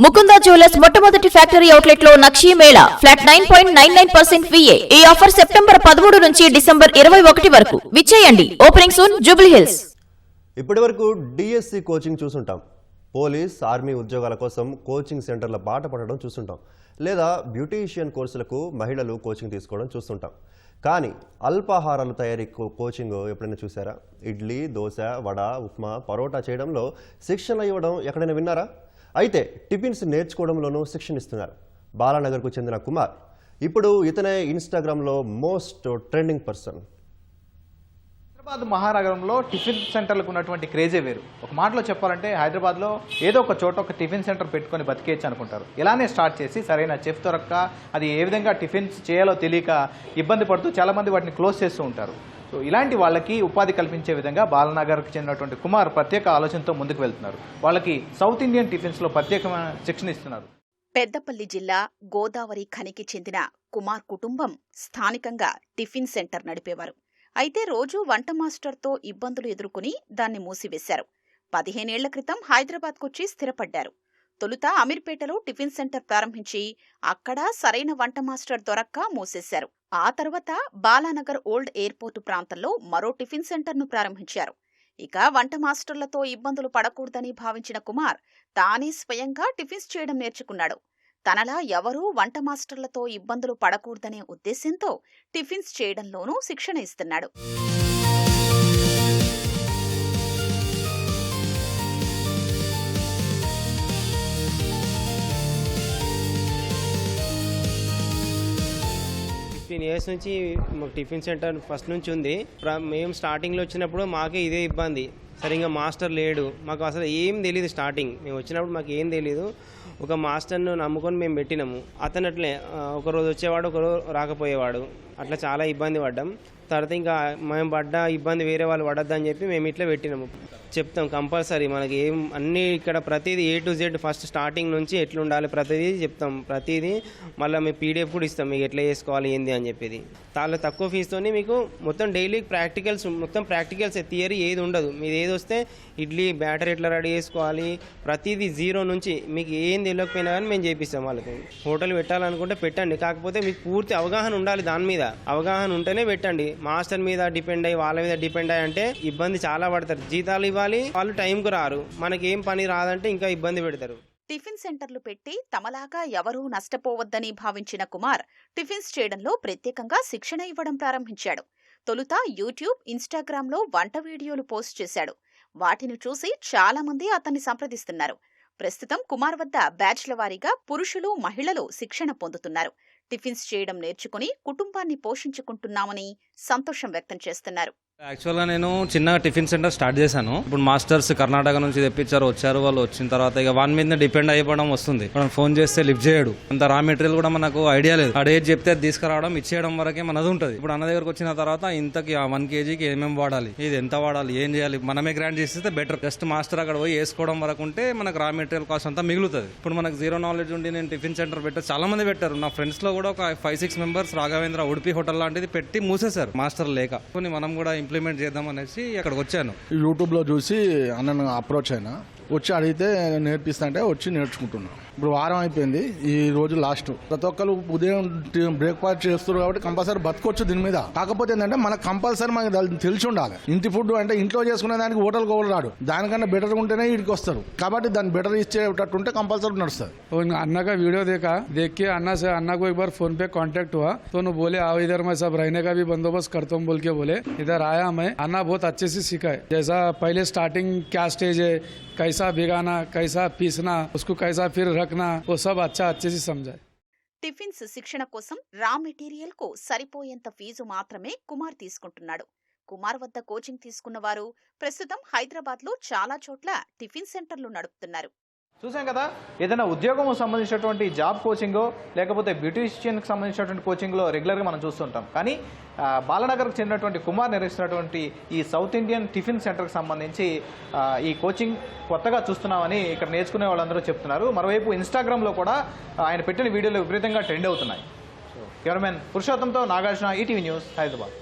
Mukunda jewellers మొట్టమొదటి factory outlet లో నక్షీ మేళా ఫ్లాట్ 9.99% VA. ఈ ఆఫర్ సెప్టెంబర్ 13 నుంచి డిసెంబర్ 21 వరకు. విచ్చేయండి. Opening soon Jubilee Hills. ఇప్పటివరకు డిఎస్సి కోచింగ్ చూసుంటాం. పోలీస్ ఆర్మీ ఉద్యోగాల కోసం కోచింగ్ సెంటర్ల బాట పడడం చూస్తుంటాం. లేదా బ్యూటీషియన్ కోర్సులకు మహిళలు కోచింగ్ తీసుకోవడం చూస్తుంటాం. కానీ అల్పాహారాలు తయారీ కోచింగ్ ఎప్పుడైనా చూసారా? ఇడ్లీ, దోశ, వడ, ఉప్మా, పరోటా చేయడంలో శిక్షణ ఇవ్వడం ఎక్కడైనా విన్నారా? అయితే టిఫిన్స్ నేర్చుకోవడంలోనూ శిక్షణ ఇస్తున్నారు. బాలానగర్కు చెందిన కుమార్. ఇప్పుడు ఇతనే ఇన్స్టాగ్రామ్లో మోస్ట్ ట్రెండింగ్ పర్సన్. హైదరాబాద్ మహానగరంలో టిఫిన్ సెంటర్లకు ఉన్నటువంటి క్రేజే వేరు. ఒక మాటలో చెప్పాలంటే హైదరాబాద్లో ఏదో ఒక చోట ఒక టిఫిన్ సెంటర్ పెట్టుకొని బతికేయచ్చు అనుకుంటారు. ఇలానే స్టార్ట్ చేసి సరైన చెఫ్ దొరక్క అది ఏ విధంగా టిఫిన్స్ చేయాలో తెలియక ఇబ్బంది పడుతూ చాలామంది వాటిని క్లోజ్ చేస్తూ ఉంటారు. సో ఇలాంటి వాళ్ళకి ఉపాధి కల్పించే విధంగా బాలనగర్కి చెందినటువంటి కుమార్ ప్రత్యేక ఆలోచనతో ముందుకు వెళ్తున్నారు. వాళ్ళకి సౌత్ ఇండియన్ టిఫిన్స్లో ప్రత్యేకమైన శిక్షణ ఇస్తున్నారు. పెద్దపల్లి జిల్లా గోదావరి ఖనికి చెందిన కుమార్ కుటుంబం స్థానికంగా టిఫిన్ సెంటర్ నడిపేవారు. అయితే రోజూ వంట మాస్టర్తో ఇబ్బందులు ఎదుర్కొని దాన్ని మూసివేశారు. 15 ఏళ్ల క్రితం హైదరాబాద్కొచ్చి స్థిరపడ్డారు. తొలుత అమీర్పేటలో టిఫిన్ సెంటర్ ప్రారంభించి అక్కడ సరైన వంట మాస్టర్ దొరక్క మూసేశారు. ఆ తర్వాత బాలానగర్ ఓల్డ్ ఎయిర్పోర్టు ప్రాంతంలో మరో టిఫిన్ సెంటర్ను ప్రారంభించారు. ఇక వంట మాస్టర్లతో ఇబ్బందులు పడకూడదని భావించిన కుమార్ తానే స్వయంగా టిఫిన్స్ చేయడం నేర్చుకున్నాడు. తనలా ఎవరూ వంట మాస్టర్లతో ఇబ్బందులు పడకూడదనే ఉద్దేశ్యంతో టిఫిన్స్ చేయడంలోనూ శిక్షణ ఇస్తున్నాడు. ఇయర్స్ నుంచి మాకు టిఫిన్ సెంటర్ ఫస్ట్ నుంచి ఉంది. మేము స్టార్టింగ్లో వచ్చినప్పుడు మాకే ఇదే ఇబ్బంది. సరిగ్గా మాస్టర్ లేడు. మాకు అసలు ఏం తెలియదు. స్టార్టింగ్ మేము వచ్చినప్పుడు మాకు ఏం తెలియదు. ఒక మాస్టర్ను నమ్ముకొని మేము పెట్టినాము. అతను అట్లే ఒకరోజు వచ్చేవాడు, ఒకరోజు రాకపోయేవాడు. అట్లా చాలా ఇబ్బంది పడ్డాం. తర్వాత ఇంకా మేము పడ్డ ఇబ్బంది వేరే వాళ్ళు పడద్దని చెప్పి మేము ఇట్లా పెట్టినాము. చెప్తాం కంపల్సరీ మనకి ఏం అన్నీ ఇక్కడ ప్రతిదీ A to Z first starting నుంచి ఎట్లా ఉండాలి ప్రతిదీ చెప్తాం. ప్రతిదీ మళ్ళీ మేము PDF కూడా ఇస్తాం మీకు ఎట్లా చేసుకోవాలి ఏంది అని చెప్పేది. చాలా తక్కువ ఫీజుతోని మీకు మొత్తం డైలీ ప్రాక్టికల్స్ థియరీ ఏది ఉండదు. మీది ఏది వస్తే ఇడ్లీ బ్యాటర్ ఎట్లా రెడీ చేసుకోవాలి ప్రతిదీ జీరో నుంచి మీకు ఏం తెలియకపోయినా కానీ మేము చేపిస్తాం. వాళ్ళకి హోటల్ పెట్టాలనుకుంటే పెట్టండి. కాకపోతే మీకు పూర్తి అవగాహన ఉండాలి. దాని మీద అవగాహన ఉంటేనే పెట్టండి. మాస్టర్ మీద డిపెండ్ అయ్యి వాళ్ళ మీద డిపెండ్ అయ్యి అంటే ఇబ్బంది చాలా పడతారు. జీతాలు ఇవ్వాలి, వాళ్ళు టైంకు రారు. మనకేం పని రాదంటే ఇంకా ఇబ్బంది పెడతారు. టిఫిన్ సెంటర్లు పెట్టి తమలాగా ఎవరూ నష్టపోవద్దని భావించిన కుమార్ టిఫిన్స్ చేయడంలో ప్రత్యేకంగా శిక్షణ ఇవ్వడం ప్రారంభించాడు. తొలుత యూట్యూబ్, ఇన్స్టాగ్రామ్లో వంట వీడియోలు పోస్ట్ చేశాడు. వాటిని చూసి చాలా మంది అతన్ని సంప్రదిస్తున్నారు. ప్రస్తుతం కుమార్ వద్ద బ్యాచ్ల వారీగా పురుషులు, మహిళలు శిక్షణ పొందుతున్నారు. టిఫిన్స్ చేయడం నేర్చుకుని కుటుంబాన్ని పోషించుకుంటున్నామని సంతోషం వ్యక్తం చేస్తున్నారు. యాక్చువల్గా నేను చిన్న టిఫిన్ సెంటర్ స్టార్ట్ చేశాను. ఇప్పుడు మాస్టర్స్ కర్ణాటక నుంచి తెప్పించారు, వచ్చారు. వాళ్ళు వచ్చిన తర్వాత ఇక వాని మీద డిపెండ్ అయిపోవడం వస్తుంది. మనం ఫోన్ చేస్తే లిఫ్ట్ చేయడు. అంత రా మెటీరియల్ కూడా మనకు ఐడియా లేదు. ఆ డేట్ చెప్తే తీసుకురావడం, ఇచ్చేయడం వరకే మనది ఉంటుంది. ఇప్పుడు అన్న దగ్గరకు వచ్చిన తర్వాత ఇంతకి 1 kgకి ఏమేమి వాడాలి, ఇది ఎంత వాడాలి, ఏం చేయాలి మనమే గ్రాండ్ చేస్తే బెటర్. జస్ట్ మాస్టర్ అక్కడ పోయి వేసుకోవడం వరకు ఉంటే మనకు రా మెటీరియల్ కాస్ట్ అంతా మిగులుతుంది. ఇప్పుడు మనకు జీరో నాలెడ్జ్ ఉండి నేను టిఫిన్ సెంటర్ పెట్టారు, చాలా మంది పెట్టారు. నా ఫ్రెండ్స్ లో కూడా ఒక 5-6 మెంబర్స్ రాఘవేంద్ర ఉడిపి హోటల్ లాంటిది పెట్టి మూసేశారు మాస్టర్ లేక. కొన్ని మనం కూడా ఇంప్లిమెంట్ చేద్దాం అనేసి అక్కడికి వచ్చాను. యూట్యూబ్లో చూసి అన్నను అప్రోచ్ అయినా, వచ్చి అడిగితే నేర్పిస్తా అంటే వచ్చి నేర్చుకుంటున్నాను. ఇప్పుడు వారం అయిపోయింది, ఈ రోజు లాస్ట్. ప్రతి ఒక్కరు ఉదయం బ్రేక్ఫాస్ట్ చేస్తారు కాబట్టి కంపల్సరీ బతకొచ్చు దీని మీద. కాకపోతే ఏంటంటే మనకు కంపల్సరీ మనకు తెలిసి ఉండాలి. ఇంటి ఫుడ్ అంటే ఇంట్లో చేసుకునే దానికి హోటల్ కోవలు రాడు. దానికన్నా బెటర్ ఉంటేనే ఇక్కడికి వస్తారు. కాబట్టి దాన్ని బెటర్ ఇచ్చేటట్టు ఉంటే కంపల్సరీ నడుస్తుంది. अन्ना का वीडियो देख के अन्ना को एक बार फोन पे कांटेक्ट हुआ तो उन्होंने बोले आओ इधर, मैं सब रहने का भी बंदोबस्त करता हूँ बोल के बोले. इधर आया मैं. अन्ना बहुत अच्छे से सिखाए. जैसा पहले स्टार्टिंग क्या स्टेज है, कैसा भिगाना, कैसा पीसना, उसको कैसा फिर रखना, वो सब अच्छे से समझाए. టిఫిన్స్ శిక్షణ కోసం రా మెటీరియల్ కు సరిపోయేంత ఫీజు మాత్రమే కుమార్ తీసుకుంటున్నాడు. కుమార్ వద్ద కోచింగ్ తీసుకున్న వారు ప్రస్తుతం హైదరాబాద్ లో చాలా చోట్ల టిఫిన్ సెంటర్లు నడుపుతున్నారు. చూసాం కదా, ఏదైనా ఉద్యోగం సంబంధించినటువంటి జాబ్ కోచింగో లేకపోతే బ్యూటీషియన్కి సంబంధించినటువంటి కోచింగ్లో రెగ్యులర్గా మనం చూస్తుంటాం. కానీ బాలనగర్కు చెందినటువంటి కుమార్ నిర్వహిస్తున్నటువంటి ఈ సౌత్ ఇండియన్ టిఫిన్ సెంటర్కి సంబంధించి ఈ కోచింగ్ కొత్తగా చూస్తున్నామని ఇక్కడ నేర్చుకునే వాళ్ళందరూ చెప్తున్నారు. మరోవైపు ఇన్స్టాగ్రామ్లో కూడా ఆయన పెట్టిన వీడియోలు విపరీతంగా ట్రెండ్ అవుతున్నాయి. కెమెరామెన్ పురుషోత్తంతో నాగార్జున, ఈటీవీ న్యూస్, హైదరాబాద్.